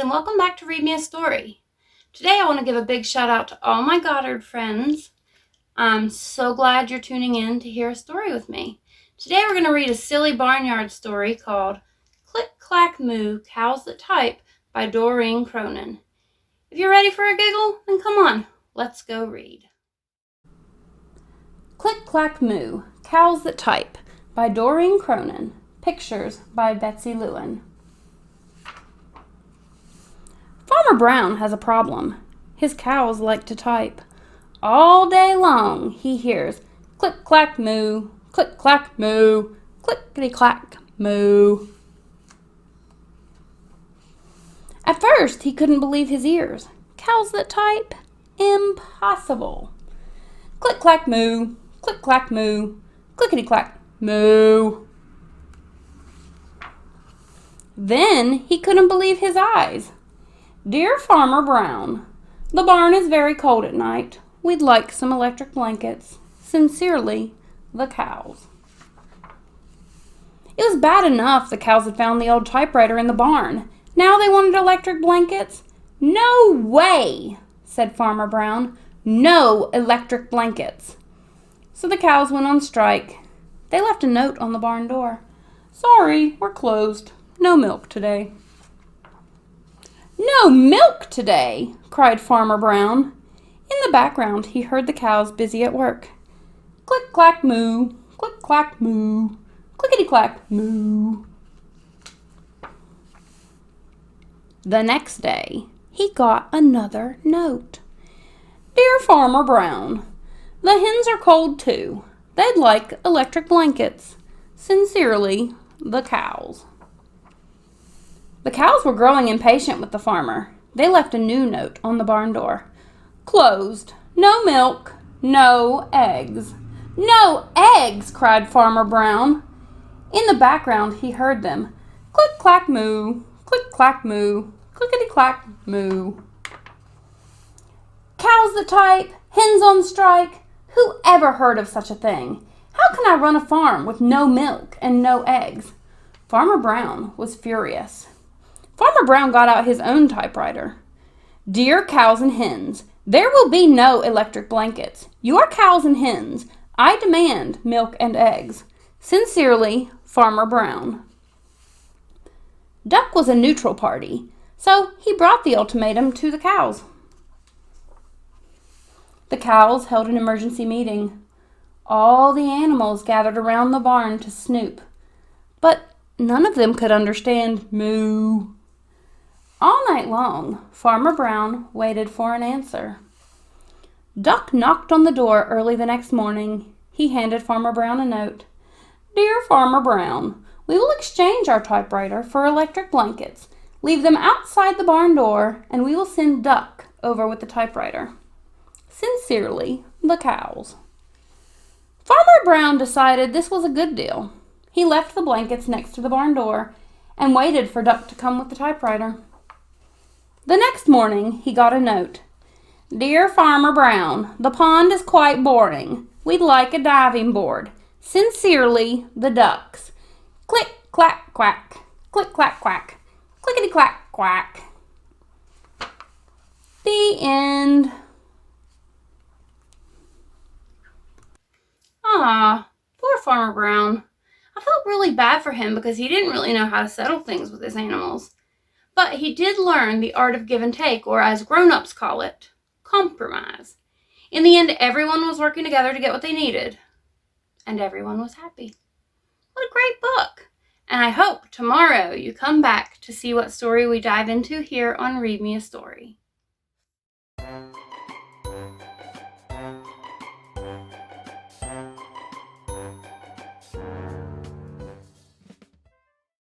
and welcome back to Read Me a Story. Today I want to give a big shout out to all my Goddard friends. I'm so glad you're tuning in to hear a story with me. Today we're going to read a silly barnyard story called Click, Clack, Moo, Cows That Type by Doreen Cronin. If you're ready for a giggle, then come on, let's go read. Click, Clack, Moo, Cows That Type by Doreen Cronin. Pictures by Betsy Lewin. Farmer Brown has a problem. His cows like to type. All day long he hears click, clack, moo, click, clack, moo, clickety, clack, moo. At first he couldn't believe his ears. Cows that type? Impossible. Click, clack, moo, click, clack, moo, clickety, clack, moo. Then he couldn't believe his eyes. Dear Farmer Brown, the barn is very cold at night. We'd like some electric blankets. Sincerely, the cows. It was bad enough the cows had found the old typewriter in the barn. Now they wanted electric blankets? No way, said Farmer Brown. No electric blankets. So the cows went on strike. They left a note on the barn door. Sorry, we're closed. No milk today. No milk today, cried Farmer Brown. In the background, he heard the cows busy at work. Click, clack, moo, click, clack, moo, clickety, clack, moo. The next day, he got another note. Dear Farmer Brown, the hens are cold too. They'd like electric blankets. Sincerely, the cows. The cows were growing impatient with the farmer. They left a new note on the barn door. Closed. No milk. No eggs. No eggs, cried Farmer Brown. In the background, he heard them. Click, clack, moo. Click, clack, moo. Clickety, clack, moo. Cows that type. Hens on strike. Who ever heard of such a thing? How can I run a farm with no milk and no eggs? Farmer Brown was furious. Farmer Brown got out his own typewriter. Dear cows and hens, there will be no electric blankets. Your cows and hens, I demand milk and eggs. Sincerely, Farmer Brown. Duck was a neutral party, so he brought the ultimatum to the cows. The cows held an emergency meeting. All the animals gathered around the barn to snoop, but none of them could understand moo. All night long, Farmer Brown waited for an answer. Duck knocked on the door early the next morning. He handed Farmer Brown a note. Dear Farmer Brown, we will exchange our typewriter for electric blankets. Leave them outside the barn door, and we will send Duck over with the typewriter. Sincerely, the cows. Farmer Brown decided this was a good deal. He left the blankets next to the barn door and waited for Duck to come with the typewriter. The next morning, he got a note. Dear Farmer Brown, the pond is quite boring. We'd like a diving board. Sincerely, the ducks. Click, clack, quack. Click, clack, quack. Clickety, clack, quack. The end. Ah, poor Farmer Brown. I felt really bad for him because he didn't really know how to settle things with his animals. But he did learn the art of give and take, or as grown-ups call it, compromise. In the end, everyone was working together to get what they needed. And everyone was happy. What a great book! And I hope tomorrow you come back to see what story we dive into here on Read Me a Story.